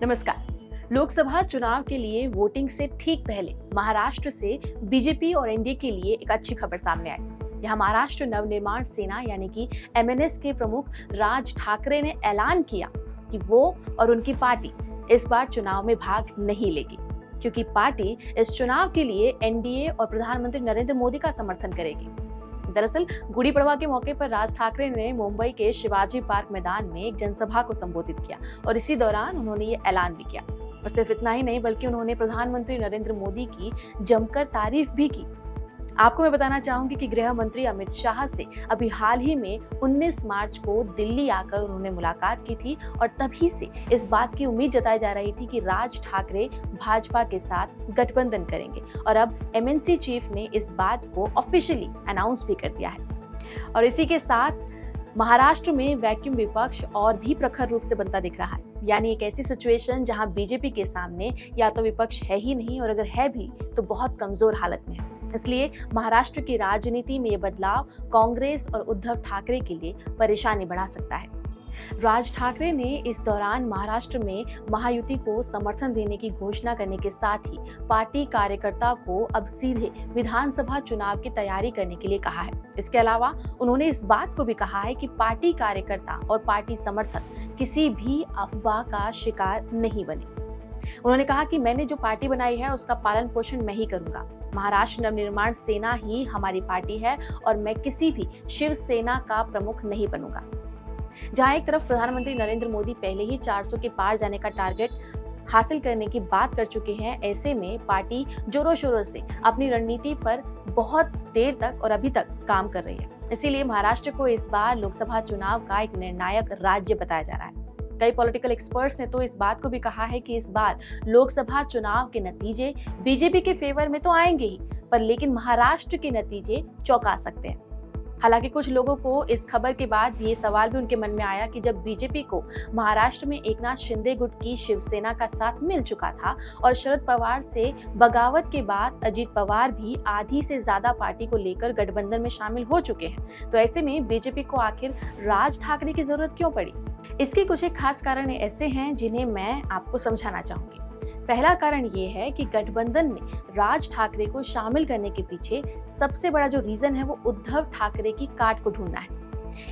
नमस्कार। लोकसभा चुनाव के लिए वोटिंग से ठीक पहले महाराष्ट्र से बीजेपी और एनडीए के लिए एक अच्छी खबर सामने आई। यहाँ महाराष्ट्र नवनिर्माण सेना यानी कि एमएनएस के प्रमुख राज ठाकरे ने ऐलान किया कि वो और उनकी पार्टी इस बार चुनाव में भाग नहीं लेगी, क्योंकि पार्टी इस चुनाव के लिए एनडीए और प्रधानमंत्री नरेंद्र मोदी का समर्थन करेगी। दरअसल गुड़ी पड़वा के मौके पर राज ठाकरे ने मुंबई के शिवाजी पार्क मैदान में एक जनसभा को संबोधित किया और इसी दौरान उन्होंने ये ऐलान भी किया। और सिर्फ इतना ही नहीं, बल्कि उन्होंने प्रधानमंत्री नरेंद्र मोदी की जमकर तारीफ भी की। आपको मैं बताना चाहूंगी कि गृह मंत्री अमित शाह से अभी हाल ही में 19 मार्च को दिल्ली आकर उन्होंने मुलाकात की थी और तभी से इस बात की उम्मीद जताई जा रही थी कि राज ठाकरे भाजपा के साथ गठबंधन करेंगे। और अब एमएनसी चीफ ने इस बात को ऑफिशियली अनाउंस भी कर दिया है। और इसी के साथ महाराष्ट्र में वैक्यूम विपक्ष और भी प्रखर रूप से बनता दिख रहा है, यानी एक ऐसी सिचुएशन जहां बीजेपी के सामने या तो विपक्ष है ही नहीं और अगर है भी तो बहुत कमजोर हालत में है। इसलिए महाराष्ट्र की राजनीति में ये बदलाव कांग्रेस और उद्धव ठाकरे के लिए परेशानी बढ़ा सकता है। राज ठाकरे ने इस दौरान महाराष्ट्र में महायुति को समर्थन देने की घोषणा करने के साथ ही पार्टी कार्यकर्ता को अब सीधे विधानसभा चुनाव की तैयारी करने के लिए कहा है। इसके अलावा उन्होंने इस बात को भी कहा है कि पार्टी कार्यकर्ता और पार्टी समर्थक किसी भी अफवाह का शिकार नहीं बने। उन्होंने कहा कि मैंने जो पार्टी बनाई है उसका पालन पोषण मैं ही करूंगा। महाराष्ट्र नवनिर्माण सेना ही हमारी पार्टी है और मैं किसी भी शिवसेना का प्रमुख नहीं बनूंगा। जहां एक तरफ प्रधानमंत्री नरेंद्र मोदी पहले ही 400 के पार जाने का टारगेट हासिल करने की बात कर चुके हैं, ऐसे में पार्टी जोरों शोरों से अपनी रणनीति पर बहुत देर तक और अभी तक काम कर रही है। इसीलिए महाराष्ट्र को इस बार लोकसभा चुनाव का एक निर्णायक राज्य बताया जा रहा है। कई पॉलिटिकल एक्सपर्ट्स ने तो इस बात को भी कहा है कि इस बार लोकसभा चुनाव के नतीजे बीजेपी के फेवर में तो आएंगे ही, पर लेकिन महाराष्ट्र के नतीजे चौंका सकते हैं। हालांकि कुछ लोगों को इस खबर के बाद ये सवाल भी उनके मन में आया कि जब बीजेपी को महाराष्ट्र में एकनाथ शिंदे गुट की शिवसेना का साथ मिल चुका था और शरद पवार से बगावत के बाद अजीत पवार भी आधी से ज्यादा पार्टी को लेकर गठबंधन में शामिल हो चुके हैं, तो ऐसे में बीजेपी को आखिर राज ठाकरे की जरूरत क्यों पड़ी? इसके कुछ एक खास कारण ऐसे हैं जिन्हें मैं आपको समझाना चाहूंगी। पहला कारण ये है कि गठबंधन में राज ठाकरे को शामिल करने के पीछे सबसे बड़ा जो रीजन है वो उद्धव ठाकरे की काट को ढूंढना है।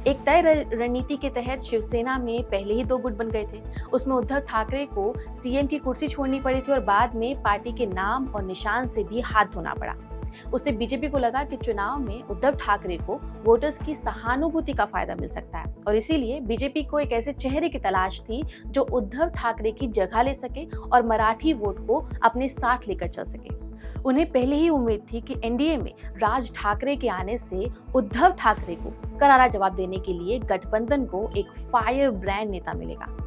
एक तय रणनीति के तहत शिवसेना में पहले ही 2 गुट बन गए थे। उसमें उद्धव ठाकरे को सीएम की कुर्सी छोड़नी पड़ी थी और बाद में पार्टी के नाम और निशान से भी हाथ धोना पड़ा। उससे बीजेपी को लगा कि चुनाव में उद्धव ठाकरे को वोटर्स की सहानुभूति का फायदा मिल सकता है और इसीलिए बीजेपी को एक ऐसे चेहरे की तलाश थी जो उद्धव ठाकरे की जगह ले सके और मराठी वोट को अपने साथ लेकर चल सके। उन्हें पहले ही उम्मीद थी कि एनडीए में राज ठाकरे के आने से उद्धव ठाकरे को करारा जवाब देने के लिए गठबंधन को एक फायर ब्रांड नेता मिलेगा।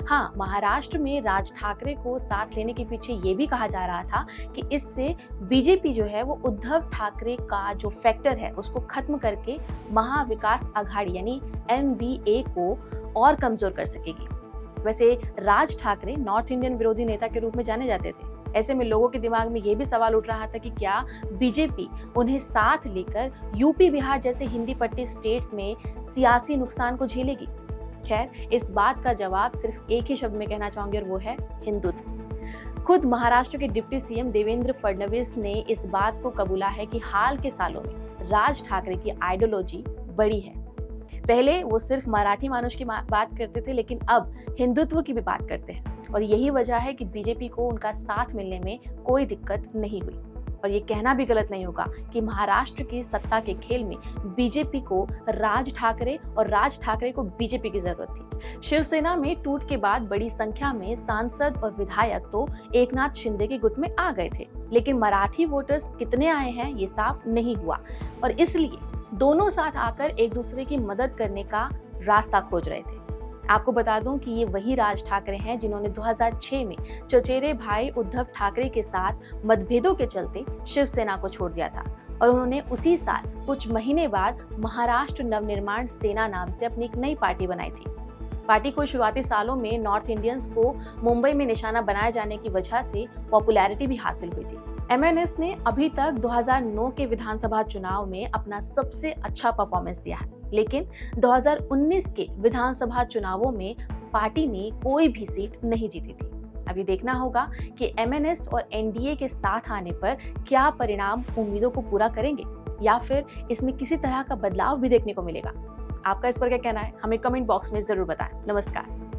हाँ, महाराष्ट्र में राज ठाकरे को साथ लेने के पीछे ये भी कहा जा रहा था कि इससे बीजेपी जो है वो उद्धव ठाकरे का जो फैक्टर है उसको खत्म करके महाविकास आघाड़ी यानी एमवीए को और कमजोर कर सकेगी। वैसे राज ठाकरे नॉर्थ इंडियन विरोधी नेता के रूप में जाने जाते थे। ऐसे में लोगों के दिमाग में ये भी सवाल उठ रहा था कि क्या बीजेपी उन्हें साथ लेकर यूपी बिहार जैसे हिंदी पट्टी स्टेट्स में सियासी नुकसान को झेलेगी? खैर, इस बात का जवाब सिर्फ एक ही शब्द में कहना चाहूंगी और वो है हिंदुत्व। खुद महाराष्ट्र के डिप्टी सीएम देवेंद्र फडणवीस ने इस बात को कबूला है कि हाल के सालों में राज ठाकरे की आइडियोलॉजी बड़ी है। पहले वो सिर्फ मराठी मानुष की बात करते थे, लेकिन अब हिंदुत्व की भी बात करते हैं और यही वजह है कि बीजेपी को उनका साथ मिलने में कोई दिक्कत नहीं हुई। और ये कहना भी गलत नहीं होगा कि महाराष्ट्र की सत्ता के खेल में बीजेपी को राज ठाकरे और राज ठाकरे को बीजेपी की जरूरत थी। शिवसेना में टूट के बाद बड़ी संख्या में सांसद और विधायक तो एकनाथ शिंदे के गुट में आ गए थे, लेकिन मराठी वोटर्स कितने आए हैं ये साफ नहीं हुआ और इसलिए दोनों साथ आकर एक दूसरे की मदद करने का रास्ता खोज रहे थे। आपको बता दूं कि ये वही राज ठाकरे हैं जिन्होंने 2006 में चचेरे भाई उद्धव ठाकरे के साथ मतभेदों के चलते शिवसेना को छोड़ दिया था और उन्होंने उसी साल कुछ महीने बाद महाराष्ट्र नवनिर्माण सेना नाम से अपनी एक नई पार्टी बनाई थी। पार्टी को शुरुआती सालों में नॉर्थ इंडियंस को मुंबई में निशाना बनाए जाने की वजह से पॉपुलैरिटी भी हासिल हुई थी। एमएनएस ने अभी तक 2009 के विधानसभा चुनाव में अपना सबसे अच्छा परफॉर्मेंस दिया है, लेकिन 2019 के विधानसभा चुनावों में पार्टी ने कोई भी सीट नहीं जीती थी। अभी देखना होगा कि एमएनएस और एनडीए के साथ आने पर क्या परिणाम उम्मीदों को पूरा करेंगे या फिर इसमें किसी तरह का बदलाव भी देखने को मिलेगा। आपका इस पर क्या कहना है, हमें कमेंट बॉक्स में जरूर बताएं। नमस्कार।